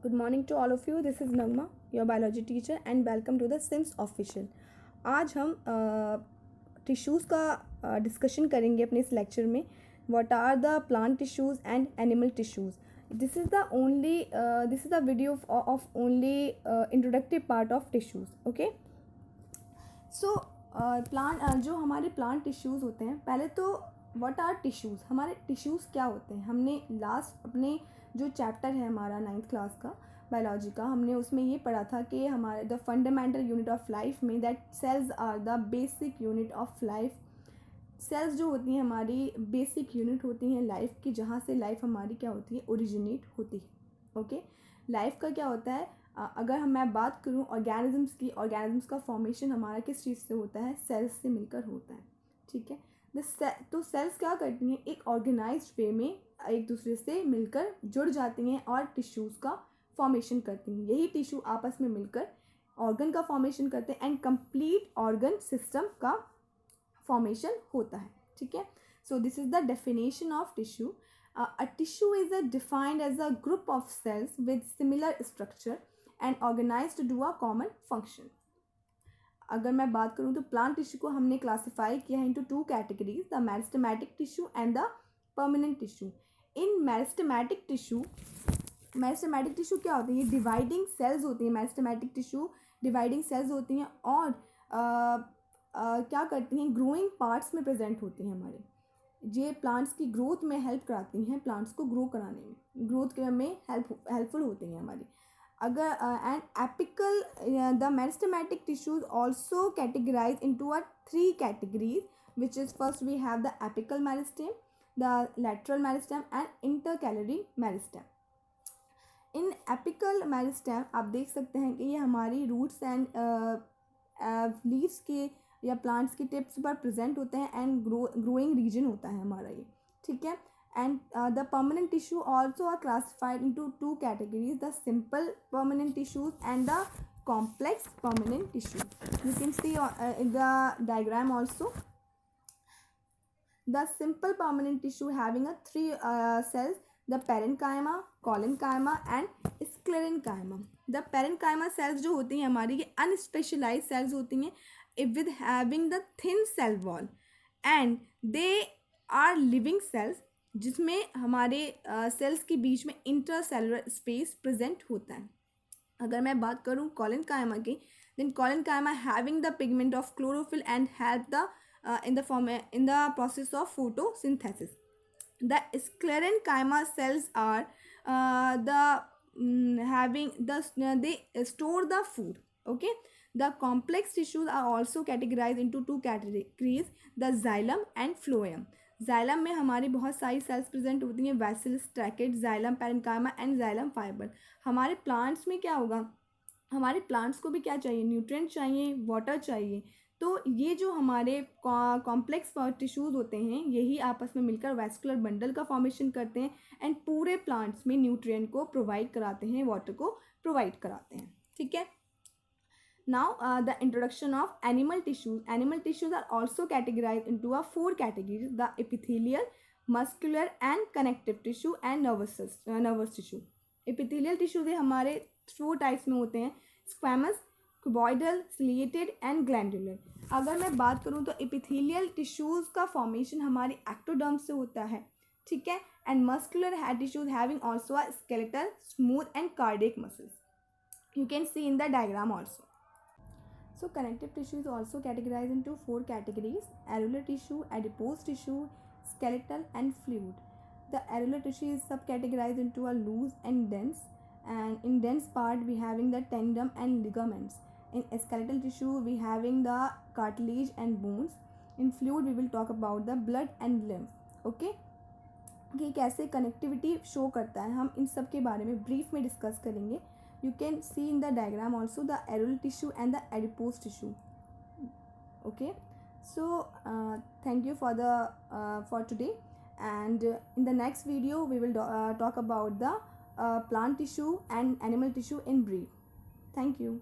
Good morning to all of you. This is Nagma, your biology teacher, and welcome to the Sims Official. आज हम tissues का discussion करेंगे अपने इस lecture में. What are the plant tissues and animal tissues? This is the video of only introductory part of tissues. Okay. So जो हमारे plant tissues होते हैं, पहले तो व्हाट आर टिश्यूज़, हमारे टिश्यूज़ क्या होते हैं. हमने लास्ट अपने जो चैप्टर है हमारा 9th क्लास का बायोलॉजी का, हमने उसमें ये पढ़ा था कि हमारे the fundamental unit of life में that cells are the basic unit of life. Cells जो होती हैं हमारी बेसिक यूनिट होती हैं लाइफ की, जहाँ से लाइफ हमारी क्या होती है, ओरिजिनेट होती है. ओके. लाइफ का क्या होता है, अगर मैं बात करूँ ऑर्गेनिजम्स की, ऑर्गेनिजम्स का फॉर्मेशन हमारा किस चीज़ से होता है, सेल्स से मिलकर होता है. ठीक है. तो सेल्स क्या करती हैं, एक ऑर्गेनाइज्ड वे में एक दूसरे से मिलकर जुड़ जाती हैं और टिश्यूज़ का फॉर्मेशन करती हैं. यही टिश्यू आपस में मिलकर ऑर्गन का फॉर्मेशन करते हैं एंड कंप्लीट ऑर्गन सिस्टम का फॉर्मेशन होता है. ठीक है. So this is the definition of tissue. A tissue is defined as a group of cells with similar structure and organized to do a common function. अगर मैं बात करूँ तो प्लांट टिश्यू को हमने क्लासीफाई किया है into two categories, the meristematic tissue and the permanent tissue. In meristematic tissue क्या होती है, ये डिवाइडिंग सेल्स होती हैं. मेरिस्टेमेटिक टिश्यू डिवाइडिंग सेल्स होती हैं और क्या करती हैं, ग्रोइंग पार्ट्स में प्रेजेंट होती हैं. हमारे ये प्लांट्स की ग्रोथ में हेल्प कराती हैं, प्लांट्स को ग्रो कराने में, ग्रोथ में हेल्पफुल होती हैं हमारी. अगर and apical the meristematic tissues also categorise into a 3 categories, which is first we have the apical meristem, the lateral meristem and intercalary meristem. In apical meristem आप देख सकते हैं कि ये हमारी रूट्स एंड लीव्स के या प्लांट्स की टिप्स पर प्रेजेंट होते हैं एंड ग्रोइंग रीजन होता है हमारा ये. ठीक है. And the permanent tissue also are classified into 2 categories, the simple permanent tissues and the complex permanent tissue. You can see in the diagram also. The simple permanent tissue having a 3 cells, the parenchyma, collenchyma and sclerenchyma. The parenchyma cells जो होती हैं हमारी, ये unspecialized cells होती हैं with having the thin cell wall and they are living cells, जिसमें हमारे sales के बीच में इंटरसेलुलर स्पेस प्रेजेंट होता है. अगर मैं बात करूँ collenchyma की, then collenchyma having the pigment of chlorophyll and help the in the process of photosynthesis. The sclerenchyma cells are they store the food. Okay. The complex tissues are also categorized into 2 categories, the xylem and phloem. xylem में हमारी बहुत सारी sales present होती हैं, vessels, tracheid, xylem parenchyma and xylem fiber. हमारे plants में क्या होगा, हमारे प्लांट्स को भी क्या चाहिए, न्यूट्रिएंट चाहिए, वाटर चाहिए. तो ये जो हमारे कॉम्प्लेक्स टिश्यूज़ होते हैं, यही आपस में मिलकर वैस्कुलर बंडल का फॉर्मेशन करते हैं एंड पूरे प्लांट्स में न्यूट्रिएंट को प्रोवाइड कराते हैं, वाटर को प्रोवाइड कराते हैं. ठीक है. Now the introduction of animal tissues. Animal tissues are also categorise into a 4 categories, the epithelial, muscular and connective tissue and nervous tissue. Epithelial tissues हमारे 4 टाइप्स में होते हैं, squamous, cuboidal, ciliated and glandular. अगर मैं बात करूं तो epithelial tissues का फॉर्मेशन हमारी एक्टोडर्म से होता है. ठीक है. And muscular tissues having also a skeletal, smooth and cardiac muscles. You can see in the diagram also. So connective tissue is also categorized into 4 categories, areolar tissue, adipose tissue, skeletal and fluid. The areolar tissue is subcategorized into a loose and dense, and in dense part we having the tendon and ligaments. In skeletal tissue we having the cartilage and bones. In fluid we will talk about the blood and lymph. Okay. कि कैसे connectivity show करता है, हम इन सब के बारे में brief में डिस्कस करेंगे. You can see in the diagram also the areolar tissue and the adipose tissue. Okay. So thank you for today, and in the next video we will talk about the plant tissue and animal tissue in brief. Thank you.